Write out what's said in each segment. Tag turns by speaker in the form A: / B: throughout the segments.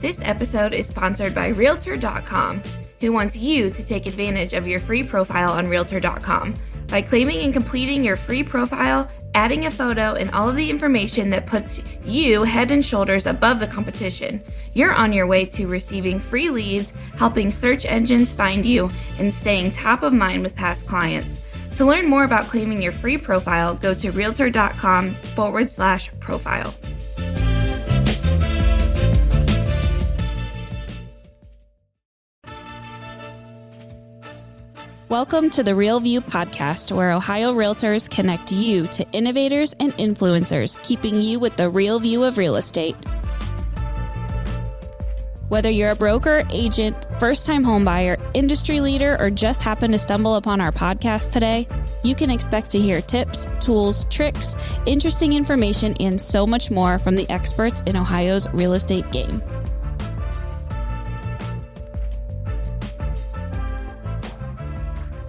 A: This episode is sponsored by Realtor.com, who wants you to take advantage of your free profile on Realtor.com. By claiming and completing your free profile, adding a photo, and all of the information that puts you head and shoulders above the competition, you're on your way to receiving free leads, helping search engines find you, and staying top of mind with past clients. To learn more about claiming your free profile, go to Realtor.com/profile.
B: Welcome to the Real View podcast, where Ohio Realtors connect you to innovators and influencers, keeping you with the real view of real estate. Whether you're a broker, agent, first-time homebuyer, industry leader, or just happen to stumble upon our podcast today, you can expect to hear tips, tools, tricks, interesting information, and so much more from the experts in Ohio's real estate game.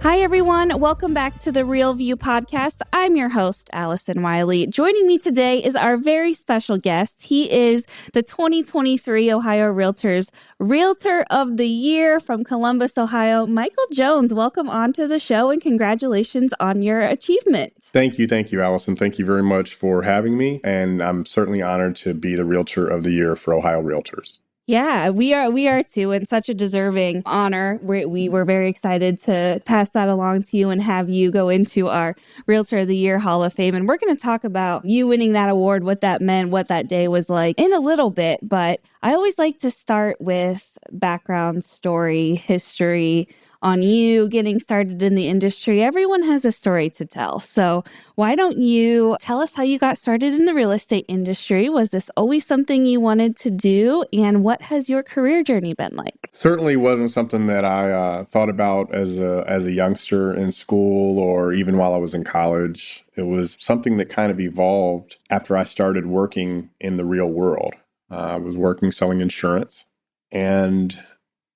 B: Hi, everyone. Welcome back to the Real View podcast. I'm your host, Allison Wiley. Joining me today is our very special guest. He is the 2023 Ohio Realtors Realtor of the Year from Columbus, Ohio, Michael Jones. Welcome onto the show and congratulations on your achievement.
C: Thank you, Allison. Thank you very much for having me. And I'm certainly honored to be the Realtor of the Year for Ohio Realtors.
B: Yeah, we are too, and such a deserving honor. We were very excited to pass that along to you and have you go into our Realtor of the Year Hall of Fame. And we're going to talk about you winning that award, what that meant, what that day was like in a little bit. But I always like to start with background story, history on you getting started in the industry. Everyone has a story to tell. So why don't you tell us how you got started in the real estate industry? Was this always something you wanted to do? And what has your career journey been like?
C: Certainly wasn't something that I thought about as a youngster in school or even while I was in college. It was something that kind of evolved after I started working in the real world. I was working selling insurance and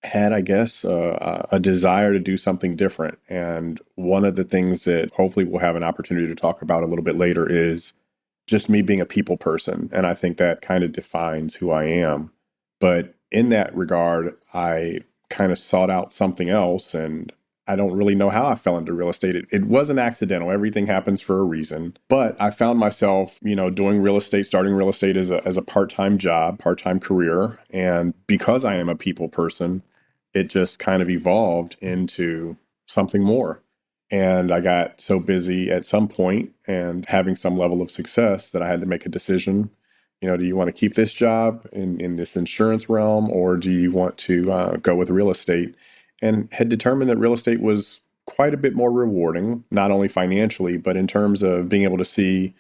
C: had, I guess, a desire to do something different. And one of the things that hopefully we'll have an opportunity to talk about a little bit later is just me being a people person. And I think that kind of defines who I am. But in that regard, I kind of sought out something else, and I don't really know how I fell into real estate. It wasn't accidental. Everything happens for a reason. But I found myself, doing real estate, starting real estate as a part-time job, part-time career. And because I am a people person, it just kind of evolved into something more. And I got so busy at some point and having some level of success that I had to make a decision. Do you want to keep this job in this insurance realm, or do you want to go with real estate? And had determined that real estate was quite a bit more rewarding, not only financially, but in terms of being able to see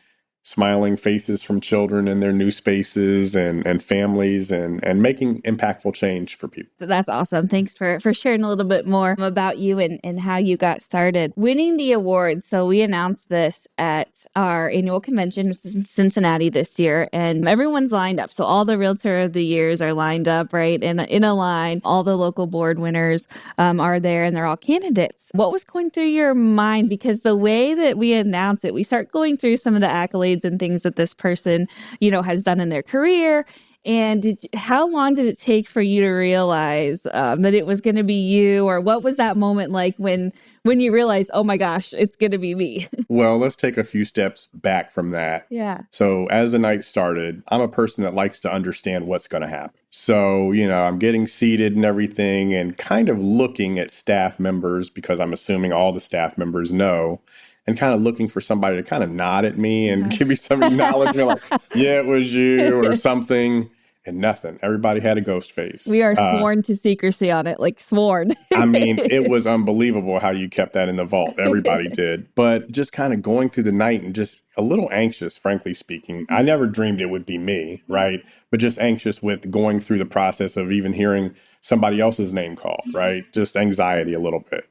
C: smiling faces from children in their new spaces and families and making impactful change for people.
B: That's awesome. Thanks for sharing a little bit more about you and how you got started. Winning the awards. So we announced this at our annual convention in Cincinnati this year, and everyone's lined up. So all the Realtor of the Years are lined up, right? In a line. All the local board winners are there, and they're all candidates. What was going through your mind? Because the way that we announce it, we start going through some of the accolades and things that this person, has done in their career. And how long did it take for you to realize that it was going to be you? Or what was that moment like when you realized, oh my gosh, it's going to be me?
C: Well, let's take a few steps back from that.
B: Yeah.
C: So as the night started, I'm a person that likes to understand what's going to happen. So, I'm getting seated and everything and kind of looking at staff members because I'm assuming all the staff members know, and kind of looking for somebody to kind of nod at me and give me some acknowledgement like, yeah, it was you or something. And nothing. Everybody had a ghost face.
B: We are sworn to secrecy on it, like sworn.
C: I mean, it was unbelievable how you kept that in the vault. Everybody did. But just kind of going through the night and just a little anxious, frankly speaking. I never dreamed it would be me, right? But just anxious with going through the process of even hearing somebody else's name called, right? Just anxiety a little bit.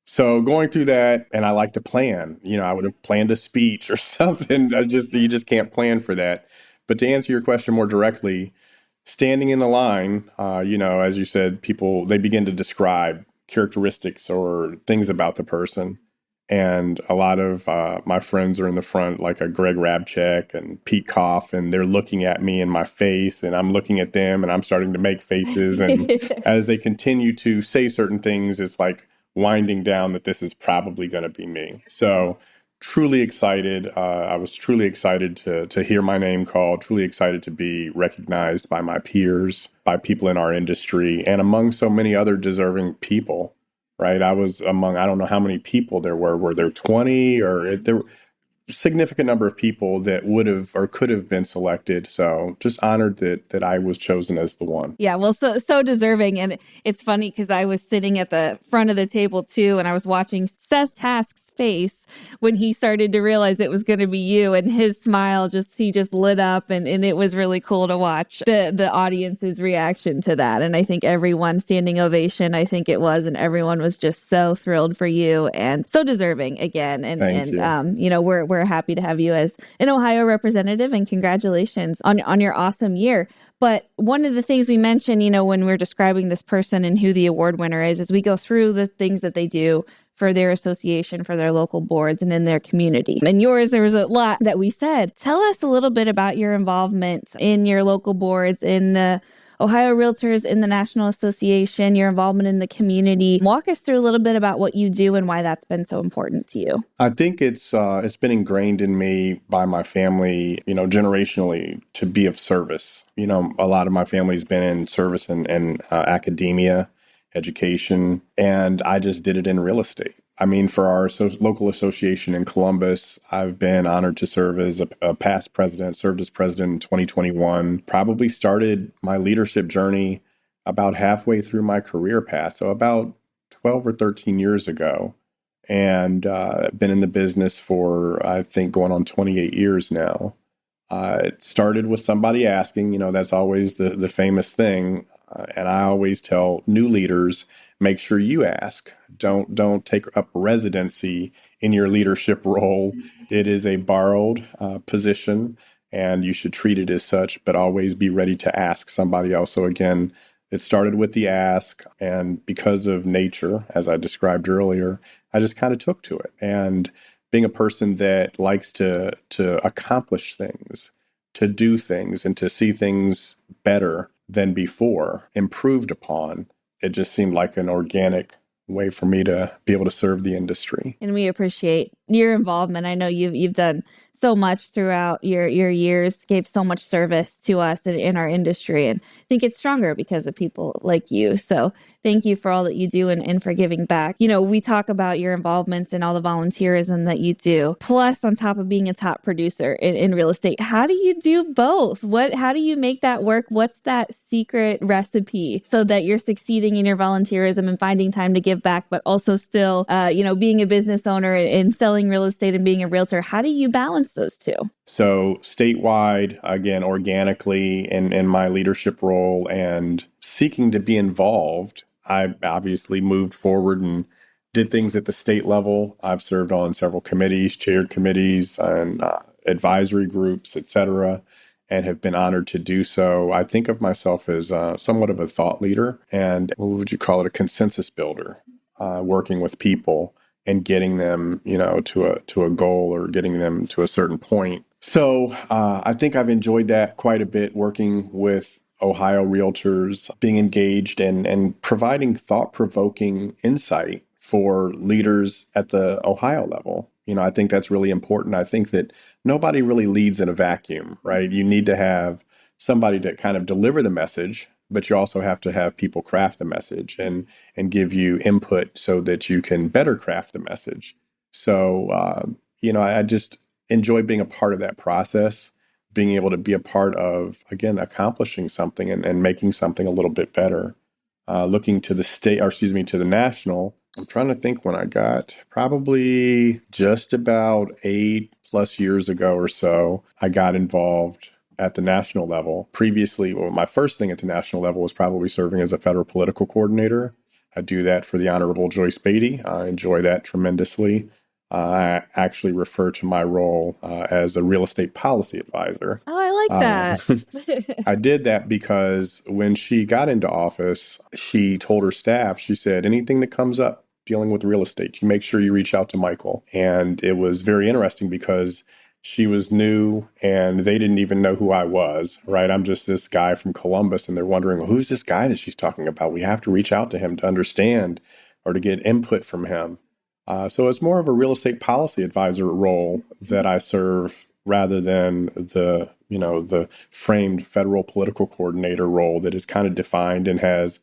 C: So going through that, and I like to plan, I would have planned a speech or something. You just can't plan for that. But to answer your question more directly, standing in the line, as you said, people, they begin to describe characteristics or things about the person. And a lot of my friends are in the front, like a Greg Rabchak and Pete Koff, and they're looking at me in my face, and I'm looking at them, and I'm starting to make faces. And as they continue to say certain things, it's like winding down that this is probably going to be me. So truly excited. I was truly excited to hear my name called, truly excited to be recognized by my peers, by people in our industry, and among so many other deserving people. Right. I was among, I don't know how many people there were there 20 or there were a significant number of people that would have or could have been selected. So just honored that I was chosen as the one.
B: Yeah, well, so deserving. And it's funny because I was sitting at the front of the table too, and I was watching Seth Task's face when he started to realize it was going to be you, and his smile he just lit up, and it was really cool to watch the audience's reaction to that. And I think everyone standing ovation, I think it was, and everyone was just so thrilled for you and so deserving again. And
C: Thank you.
B: you know, we're happy to have you as an Ohio representative, and congratulations on your awesome year. But one of the things we mentioned, you know, when we're describing this person and who the award winner is we go through the things that they do for their association, for their local boards, and in their community. And yours, there was a lot that we said. Tell us a little bit about your involvement in your local boards, in the Ohio Realtors, in the National Association, your involvement in the community. Walk us through a little bit about what you do and why that's been so important to you.
C: I think it's been ingrained in me by my family, you know, generationally to be of service. You know, a lot of my family's been in service and academia, education, and I just did it in real estate. I mean, for our local association in Columbus, I've been honored to serve as a past president, served as president in 2021, probably started my leadership journey about halfway through my career path. So about 12 or 13 years ago, and been in the business for, I think, going on 28 years now. It started with somebody asking, you know, that's always the famous thing. And I always tell new leaders, make sure you ask. Don't take up residency in your leadership role. It is a borrowed position, and you should treat it as such, but always be ready to ask somebody else. So again, it started with the ask, and because of nature, as I described earlier, I just kind of took to it. And being a person that likes to accomplish things, to do things, and to see things better than before, improved upon, it just seemed like an organic way for me to be able to serve the industry.
B: And we appreciate your involvement. I know you've done so much throughout your years, gave so much service to us in our industry, and I think it's stronger because of people like you. So thank you for all that you do and for giving back. You know, we talk about your involvements and all the volunteerism that you do, plus on top of being a top producer in real estate. How do you do both? How do you make that work? What's that secret recipe so that you're succeeding in your volunteerism and finding time to give back, but also still, being a business owner and selling real estate and being a realtor? How do you balance those two?
C: So statewide, again, organically in my leadership role and seeking to be involved, I obviously moved forward and did things at the state level. I've served on several committees, chaired committees and advisory groups, et cetera, and have been honored to do so. I think of myself as somewhat of a thought leader and what would you call it, a consensus builder, working with people and getting them, to a goal or getting them to a certain point. So I think I've enjoyed that quite a bit, working with Ohio Realtors, being engaged and providing thought-provoking insight for leaders at the Ohio level. You know, I think that's really important. I think that nobody really leads in a vacuum, right? You need to have somebody to kind of deliver the message, but you also have to have people craft the message and give you input so that you can better craft the message. So, I just enjoy being a part of that process, being able to be a part of, again, accomplishing something and making something a little bit better. Looking to the to the national, I'm trying to think when I got probably just about 8+ years ago or so, I got involved at the national level. Previously, my first thing at the national level was probably serving as a federal political coordinator. I do that for the Honorable Joyce Beatty. I enjoy that tremendously. I actually refer to my role as a real estate policy advisor.
B: Oh, I like that.
C: I did that because when she got into office, she told her staff, she said, anything that comes up dealing with real estate. You make sure you reach out to Michael. And it was very interesting because she was new and they didn't even know who I was, right? I'm just this guy from Columbus and they're wondering, well, who's this guy that she's talking about? We have to reach out to him to understand or to get input from him. So it's more of a real estate policy advisor role that I serve rather than the framed federal political coordinator role that is kind of defined and has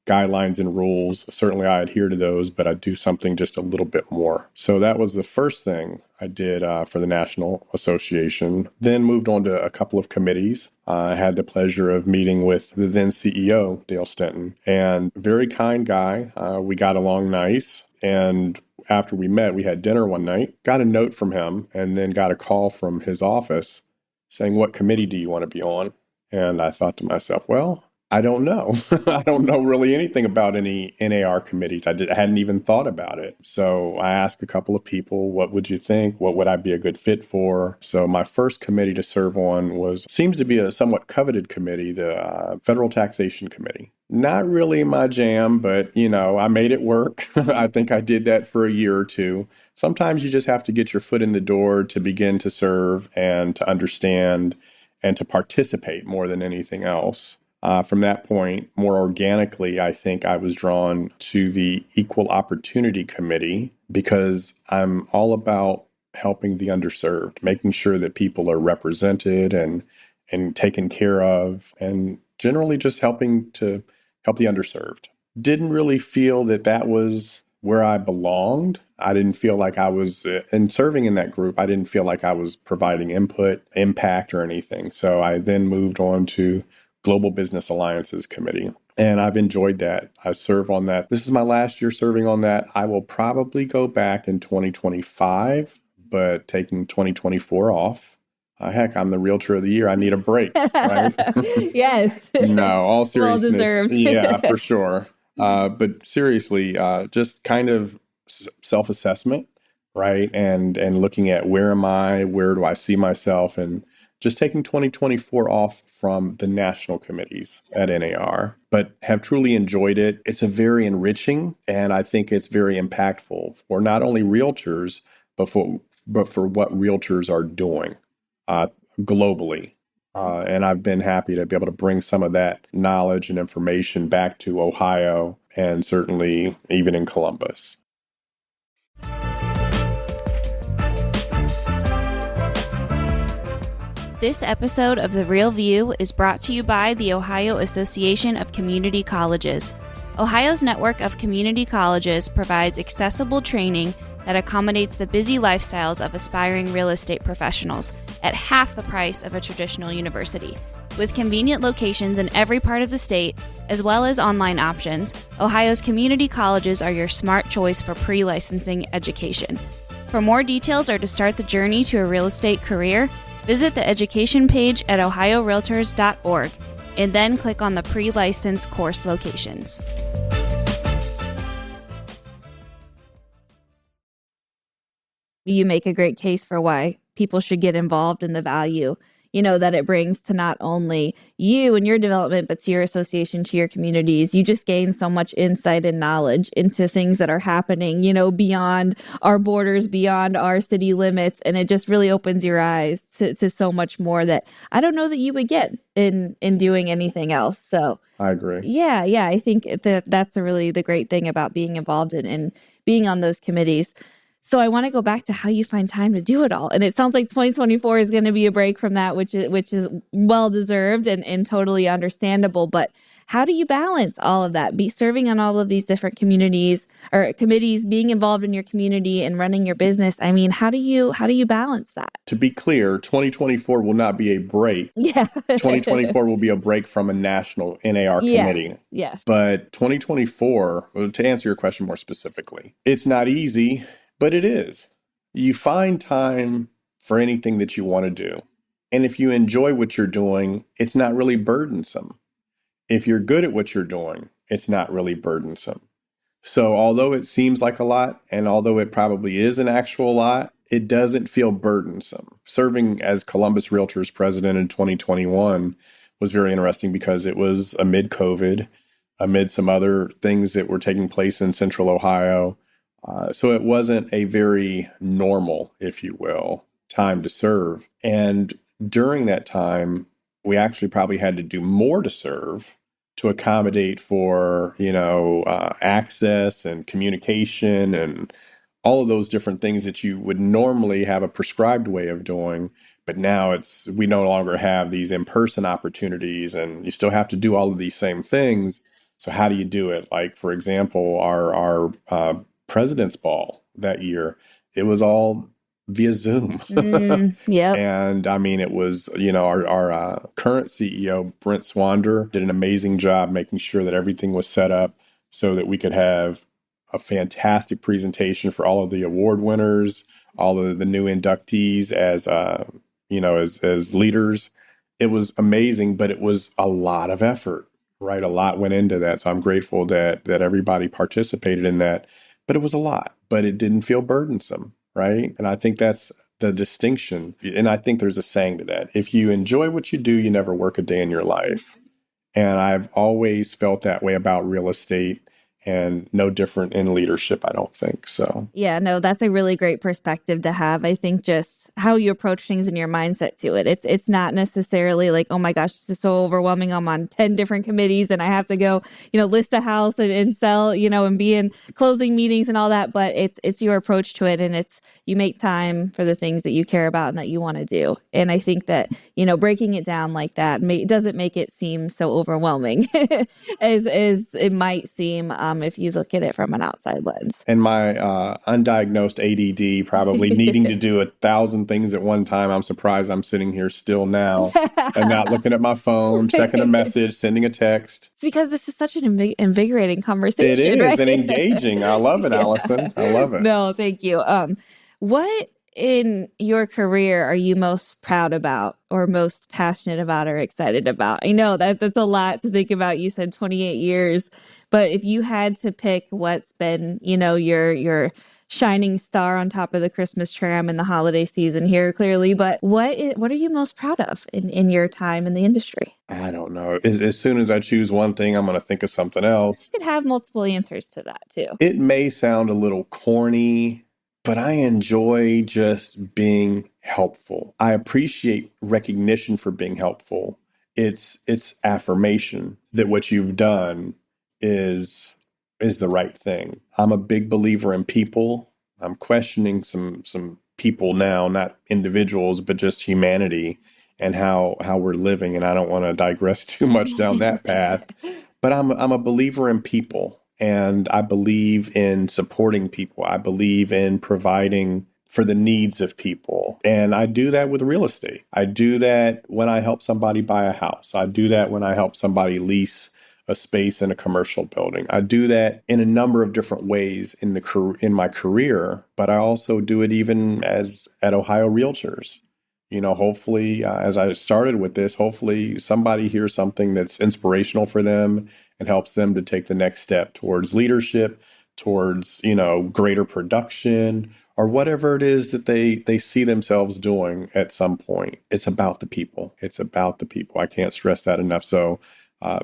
C: guidelines and rules. Certainly I adhere to those, but I do something just a little bit more. So that was the first thing I did for the National Association. Then moved on to a couple of committees. I had the pleasure of meeting with the then CEO, Dale Stenton, and very kind guy. We got along nice. And after we met, we had dinner one night, got a note from him, and then got a call from his office saying, what committee do you want to be on? And I thought to myself, well, I don't know. I don't know really anything about any NAR committees. I hadn't even thought about it. So I asked a couple of people, what would you think? What would I be a good fit for? So my first committee to serve on seems to be a somewhat coveted committee, the Federal Taxation Committee. Not really my jam, but, I made it work. I think I did that for a year or two. Sometimes you just have to get your foot in the door to begin to serve and to understand and to participate more than anything else. From that point, more organically, I think I was drawn to the Equal Opportunity Committee because I'm all about helping the underserved, making sure that people are represented and taken care of, and generally just helping to help the underserved. Didn't really feel that was where I belonged. I didn't feel like I was, in serving in that group, I didn't feel like I was providing input, impact, or anything. So I then moved on to Global Business Alliances Committee. And I've enjoyed that. I serve on that. This is my last year serving on that. I will probably go back in 2025, but taking 2024 off. Heck, I'm the Realtor of the Year. I need a break, right?
B: Yes.
C: No, all seriousness.
B: Well deserved.
C: Yeah, for sure. But seriously, just kind of self-assessment, right? And looking at where am I, where do I see myself, and just taking 2024 off from the national committees at NAR, but have truly enjoyed it. It's a very enriching, and I think it's very impactful for not only realtors, but for what realtors are doing globally. And I've been happy to be able to bring some of that knowledge and information back to Ohio and certainly even in Columbus.
D: This episode of The Real View is brought to you by the Ohio Association of Community Colleges. Ohio's network of community colleges provides accessible training that accommodates the busy lifestyles of aspiring real estate professionals at half the price of a traditional university. With convenient locations in every part of the state, as well as online options, Ohio's community colleges are your smart choice for pre-licensing education. For more details or to start the journey to a real estate career, visit the education page at ohiorealtors.org and then click on the pre-license course locations.
B: You make a great case for why people should get involved in the value, that it brings to not only you and your development, but to your association, to your communities. You just gain so much insight and knowledge into things that are happening, beyond our borders, beyond our city limits. And it just really opens your eyes to so much more that I don't know that you would get in doing anything else. So
C: I agree.
B: Yeah. I think that's really the great thing about being involved in being on those committees. So I want to go back to how you find time to do it all. And it sounds like 2024 is going to be a break from that, which is well-deserved and totally understandable. But how do you balance all of that? Be serving on all of these different communities or committees, being involved in your community and running your business. I mean, how do you balance that?
C: To be clear, 2024 will not be a break.
B: Yeah.
C: 2024 will be a break from a national NAR committee.
B: Yes.
C: But 2024, to answer your question more specifically, it's not easy, but it is. You find time for anything that you want to do. And if you enjoy what you're doing, it's not really burdensome. If you're good at what you're doing, it's not really burdensome. So although it seems like a lot, and although it probably is an actual lot, it doesn't feel burdensome. Serving as Columbus Realtors president in 2021 was very interesting because it was amid COVID, amid some other things that were taking place in Central Ohio. So it wasn't a very normal, if you will, time to serve. And during that time, we actually probably had to do more to serve to accommodate for, access and communication and all of those different things that you would normally have a prescribed way of doing. But now we no longer have these in-person opportunities, and you still have to do all of these same things. So how do you do it? Like, for example, our President's Ball that year, it was all via Zoom.
B: Yep.
C: And I mean, it was, our current CEO, Brent Swander, did an amazing job making sure that everything was set up so that we could have a fantastic presentation for all of the award winners, all of the new inductees as leaders. It was amazing, but it was a lot of effort, right? A lot went into that. So I'm grateful that everybody participated in that, but it was a lot, but it didn't feel burdensome, right? And I think that's the distinction. And I think there's a saying to that. If you enjoy what you do, you never work a day in your life. And I've always felt that way about real estate, and no different in leadership, I don't think so.
B: Yeah, no, that's a really great perspective to have. I think just how you approach things and your mindset to it. It's not necessarily like, oh my gosh, this is so overwhelming. I'm on 10 different committees and I have to go, list a house and sell, and be in closing meetings and all that. But it's your approach to it, and you make time for the things that you care about and that you want to do. And I think that, breaking it down like that doesn't make it seem so overwhelming as it might seem if you look at it from an outside lens.
C: And my undiagnosed ADD probably needing to do 1,000 things at one time. I'm surprised I'm sitting here still now and not looking at my phone, checking a message, sending a text.
B: It's because this is such an invigorating conversation.
C: It is,
B: right?
C: and engaging. I love it, Allison. I love it.
B: No, thank you. What in your career are you most proud about or most passionate about or excited about? I know that's a lot to think about. You said 28 years, but if you had to pick what's been, your shining star on top of the Christmas tree, I'm in the holiday season here clearly, but what are you most proud of in your time in the industry?
C: I don't know. As soon as I choose one thing, I'm going to think of something else.
B: You could have multiple answers to that too.
C: It may sound a little corny, but I enjoy just being helpful. I appreciate recognition for being helpful. It's affirmation that what you've done is the right thing. I'm a big believer in people. I'm questioning some people now, not individuals, but just humanity and how we're living. And I don't want to digress too much down that path, but I'm a believer in people. And I believe in supporting people. I believe in providing for the needs of people. And I do that with real estate. I do that when I help somebody buy a house. I do that when I help somebody lease a space in a commercial building. I do that in a number of different ways in my career, but I also do it even at Ohio Realtors. Hopefully, as I started with this, hopefully somebody hears something that's inspirational for them and helps them to take the next step towards leadership, towards, greater production, or whatever it is that they see themselves doing at some point. It's about the people. It's about the people. I can't stress that enough. So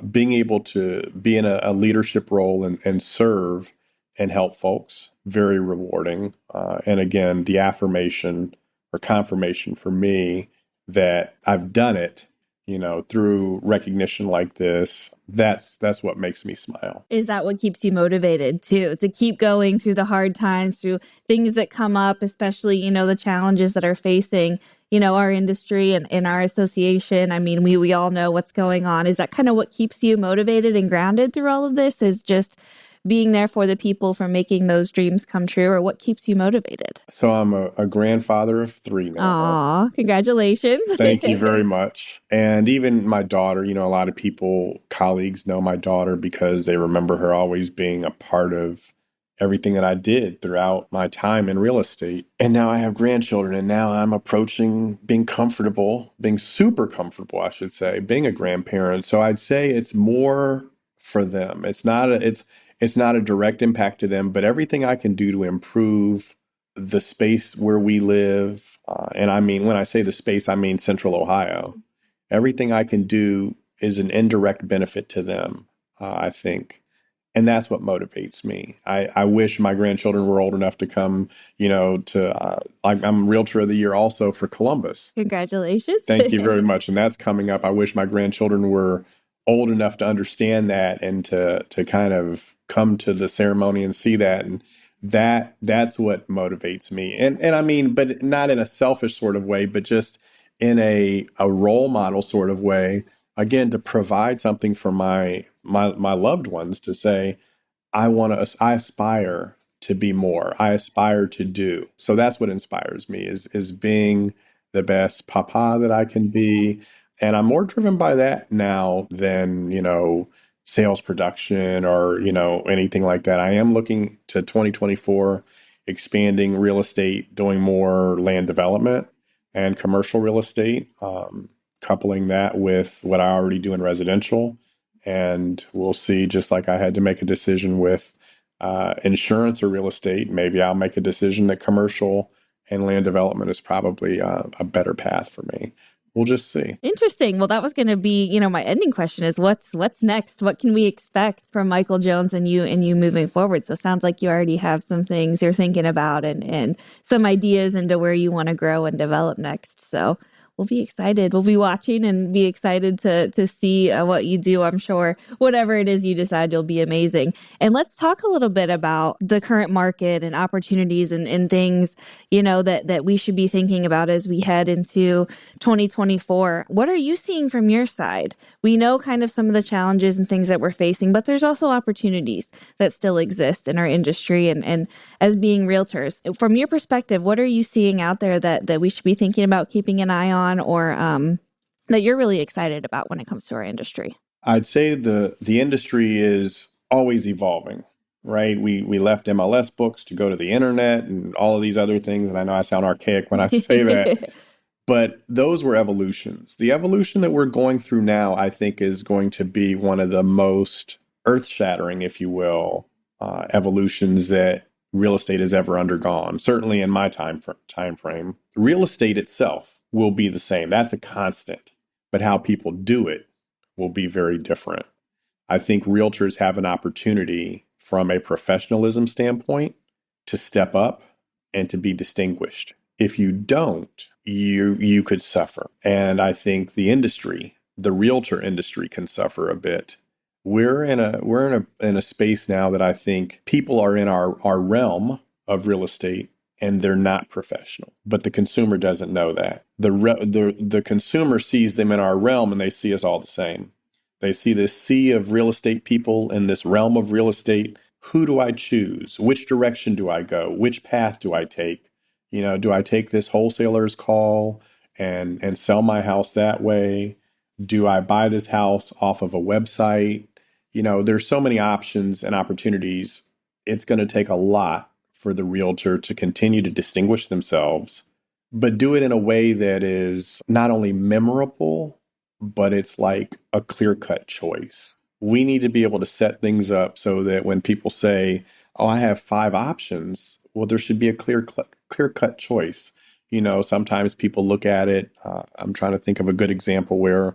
C: being able to be in a leadership role and serve and help folks, very rewarding. And again, the affirmation or confirmation for me that I've done it, through recognition like this, that's what makes me smile.
B: Is that what keeps you motivated too, to keep going through the hard times, through things that come up, especially, the challenges that are facing, our industry and our association? I mean, we all know what's going on. Is that kind of what keeps you motivated and grounded through all of this, is just being there for the people, for making those dreams come true, or what keeps you motivated?
C: So I'm a grandfather of 3 now.
B: Aw, congratulations.
C: Thank you very much. And even my daughter, a lot of colleagues know my daughter because they remember her always being a part of everything that I did throughout my time in real estate. And now I have grandchildren, and now I'm approaching being super comfortable, I should say, being a grandparent. So I'd say it's more for them. It's not a direct impact to them, but everything I can do to improve the space where we live, and I mean, when I say the space, I mean Central Ohio. Everything I can do is an indirect benefit to them, I think. And that's what motivates me. I wish my grandchildren were old enough to come, I'm Realtor of the Year also for Columbus.
B: Congratulations.
C: Thank you very much. And that's coming up. I wish my grandchildren were old enough to understand that and to kind of come to the ceremony and see that. And that's what motivates me. And I mean, but not in a selfish sort of way, but just in a role model sort of way, again, to provide something for my loved ones, to say, I aspire to be more. I aspire to do. So that's what inspires me is being the best papa that I can be. And I'm more driven by that now than, sales production or, anything like that. I am looking to 2024, expanding real estate, doing more land development and commercial real estate, coupling that with what I already do in residential. And we'll see, just like I had to make a decision with insurance or real estate, maybe I'll make a decision that commercial and land development is probably a better path for me. We'll just see.
B: Interesting. Well, that was going to be, my ending question is what's next? What can we expect from Michael Jones and you moving forward? So it sounds like you already have some things you're thinking about and some ideas into where you want to grow and develop next. So we'll be excited. We'll be watching and be excited to see what you do. I'm sure whatever it is you decide, you'll be amazing. And let's talk a little bit about the current market and opportunities and things, that we should be thinking about as we head into 2024. What are you seeing from your side? We know kind of some of the challenges and things that we're facing, but there's also opportunities that still exist in our industry and as being realtors. From your perspective, what are you seeing out there that we should be thinking about keeping an eye on or that you're really excited about when it comes to our industry?
C: I'd say the industry is always evolving, right? We left MLS books to go to the internet and all of these other things. And I know I sound archaic when I say that, but those were evolutions. The evolution that we're going through now, I think, is going to be one of the most earth-shattering, if you will, evolutions that real estate has ever undergone, certainly in my time frame. Real estate itself will be the same. That's a constant. But how people do it will be very different. I think realtors have an opportunity from a professionalism standpoint to step up and to be distinguished. If you don't, you could suffer. And I think the industry, the realtor industry, can suffer a bit. We're in a space now that I think people are in our realm of real estate and they're not professional, but the consumer doesn't know that. The consumer sees them in our realm and they see us all the same. They see this sea of real estate people in this realm of real estate. Who do I choose? Which direction do I go? Which path do I take? Do I take this wholesaler's call and sell my house that way? Do I buy this house off of a website? There's so many options and opportunities. It's going to take a lot for the realtor to continue to distinguish themselves, but do it in a way that is not only memorable, but it's like a clear-cut choice. We need to be able to set things up so that when people say, oh, I have 5 options, well, there should be a clear-cut choice. Sometimes people look at it. I'm trying to think of a good example where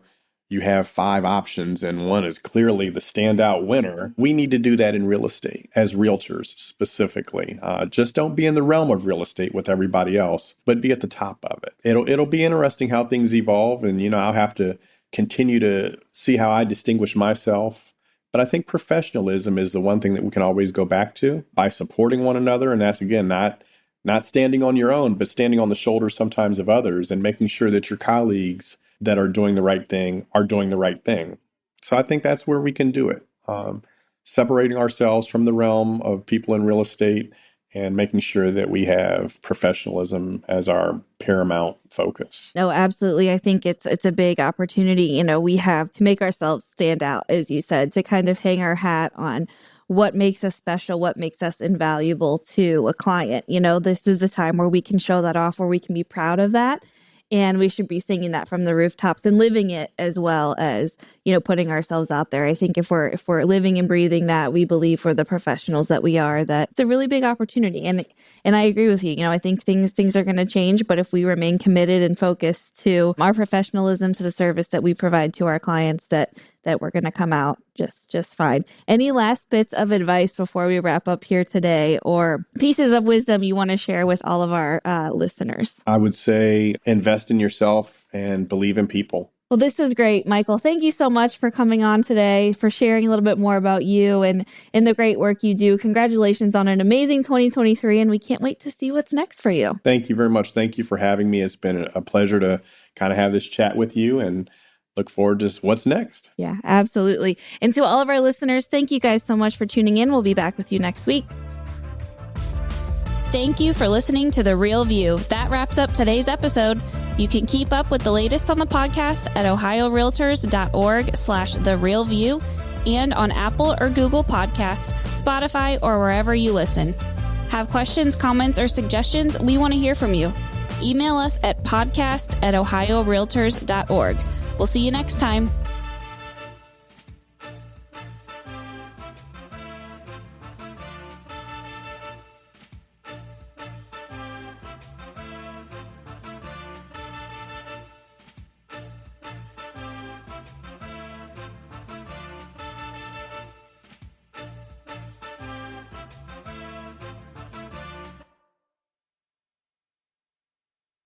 C: you have 5 options and one is clearly the standout winner. We need to do that in real estate as realtors specifically. Just don't be in the realm of real estate with everybody else, but be at the top of it. It'll be interesting how things evolve, and I'll have to continue to see how I distinguish myself. But I think professionalism is the one thing that we can always go back to by supporting one another, and that's again not standing on your own, but standing on the shoulders sometimes of others and making sure that your colleagues that are doing the right thing are doing the right thing. So I think that's where we can do it. Separating ourselves from the realm of people in real estate and making sure that we have professionalism as our paramount focus.
B: No, absolutely. I think it's a big opportunity. We have to make ourselves stand out, as you said, to kind of hang our hat on what makes us special, what makes us invaluable to a client. This is the time where we can show that off, where we can be proud of that. And we should be singing that from the rooftops and living it, as well as, putting ourselves out there. I think if we're living and breathing that, we believe for the professionals that we are, that it's a really big opportunity. And I agree with you. I think things are going to change, but if we remain committed and focused to our professionalism, to the service that we provide to our clients, that that we're going to come out just fine. Any last bits of advice before we wrap up here today, or pieces of wisdom you want to share with all of our listeners?
C: I would say invest in yourself and believe in people.
B: Well, this was great, Michael. Thank you so much for coming on today, for sharing a little bit more about you and the great work you do. Congratulations on an amazing 2023, and we can't wait to see what's next for you.
C: Thank you very much. Thank you for having me. It's been a pleasure to kind of have this chat with you, and look forward to what's next.
B: Yeah, absolutely. And to all of our listeners, thank you guys so much for tuning in. We'll be back with you next week.
D: Thank you for listening to The Real View. That wraps up today's episode. You can keep up with the latest on the podcast at ohiorealtors.org/therealview and on Apple or Google Podcasts, Spotify, or wherever you listen. Have questions, comments, or suggestions? We want to hear from you. Email us at podcast@ohiorealtors.org. We'll see you next time.